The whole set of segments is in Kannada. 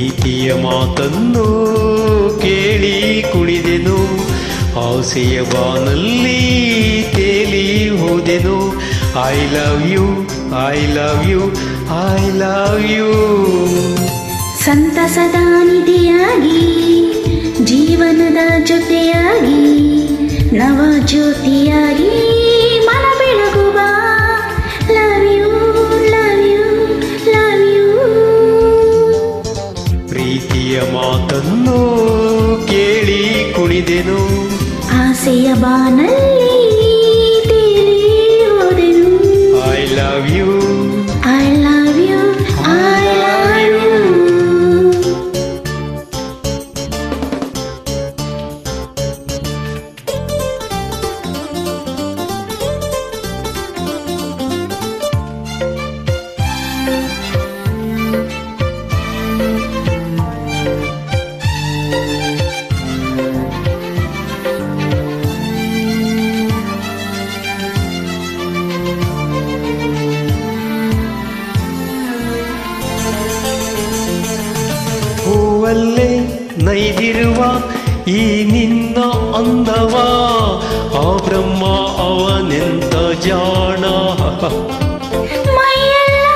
ಪ್ರೀತಿಯ ಮಾತನ್ನು ಕೇಳಿ ಕುಣಿದೆನು, ಆಸೆಯ ಬಾನಲ್ಲಿ ತೇಲಿ ಹೋದೆನು. I love you, I love you, I love you. ಸಂತಸದ ನಿಧಿಯಾಗಿ, ಜೀವನದ ಜೊತೆಯಾಗಿ, ನವ ಜ್ಯೋತಿಯಾಗಿ ಮನ ಬೆಳಗುವ. Love you, love you, love you. ಪ್ರೀತಿಯ ಮಾತನ್ನು ಕೇಳಿ ಕುಣಿದೆನು, ಆಸೆಯ ಬಾನಲ್ಲಿ ತೇಲಿ ಹೋದೆನು. I love you, I love you, I love you. ಹೂವಲ್ಲೇ ನೈದಿರುವ ಈ ನಿನ್ನ ಅಂದವ, ಆ ಬ್ರಹ್ಮ ಅವನೆಂತ ಜಾಣ. ಮೈಯೆಲ್ಲ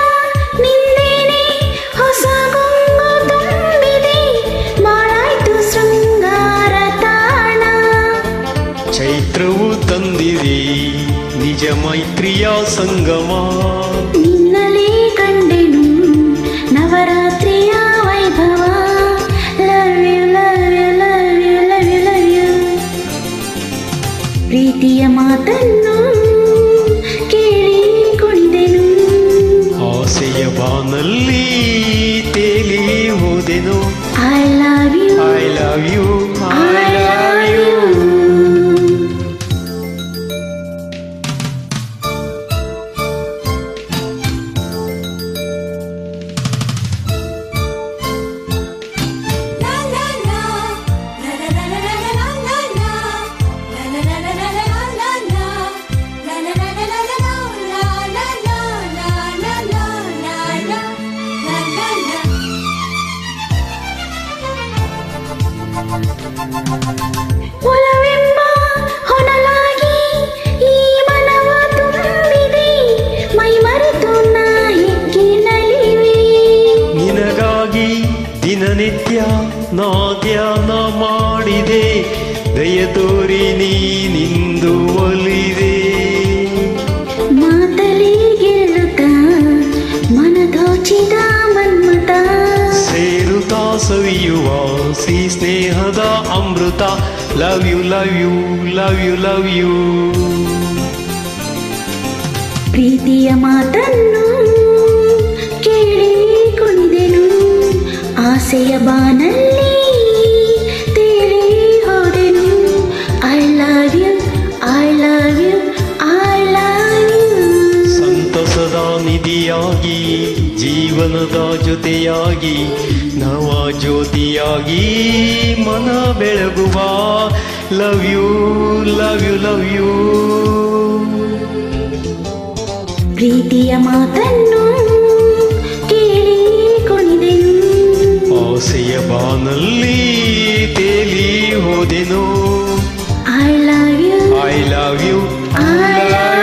ನಿಂದೇನೆ ಹೊಸ ಗೊಂಗು ತುಂಬಿದೆ, ಮಾಡಾಯ್ತು ಶೃಂಗಾರ ತಾಣ. ಚೈತ್ರವು ತಂದಿದೆ ನಿಜ ಮೈತ್ರಿಯ ಸಂಗಮ, ನಿನ್ನಲೇ ಕಂಡೆನು ನವರಾತ್ರಿಯ ವೈಭವ. Love you, love you, love you, love you, love you. ಪ್ರೀತಿಯ ಮಾತನ್ನು ಕೇಳಿ ಕುಣಿದೆನು, ಆಸೆಯ ಬಾನಲ್ಲಿ ತೇಲಿ ಹೋದೆನು. I love you, I love you, I love you. ಒಲವೆಂಬ ಹೊನಲಾಗಿ ಈ ಮನವ ತುಂಬಿದೆ, ಮೈ ಮರೆತು ನಾ ಹಿಕ್ಕಿ ನಲಿವೆ. ನಿನಗಾಗಿ ದಿನನಿತ್ಯ ನಾ ಧ್ಯಾನ ಮಾಡಿದೆ, ದಯ ತೋರಿ ನೀನಿಂದು ಒಲಿದೆ. ಮಾತಲಿ ಗೆಲ್ಲುತ್ತ ಮನ ದೋಚಿದ ಮನ್ಮತ, ಸೇರುತ್ತಾ ಸವಿಯುವ ಸಿ ಸ್ನೇಹದ ಅಮೃತ. Love you, love you, love you, love you. ಪ್ರೀತಿಯ ಮಾತನ್ನು ಕೇಳಿ ಕುಣಿದೆನು, ಆಸೆಯ ಬಾನಲ್ಲಿ ತೇಲಿ ಹೋದೆನು. I love you, I love you, I love you. ಸಂತಸದ ನಿಧಿಯಾಗಿ, ಜೀವನದ ಜೊತೆಯಾಗಿ, ನವ ಜ್ಯೋತಿಯಾಗಿ ಮನ ಬೆಳಗುವ. Love you, love you, love you. ಪ್ರೀತಿಯ ಮಾತನ್ನು ಕೇಳಿ ಕುಣಿದೆನು, ಆಸೆಯ ಬಾನಲ್ಲಿ ತೇಲಿ ಹೋದೆನು. I love you, I love you, I love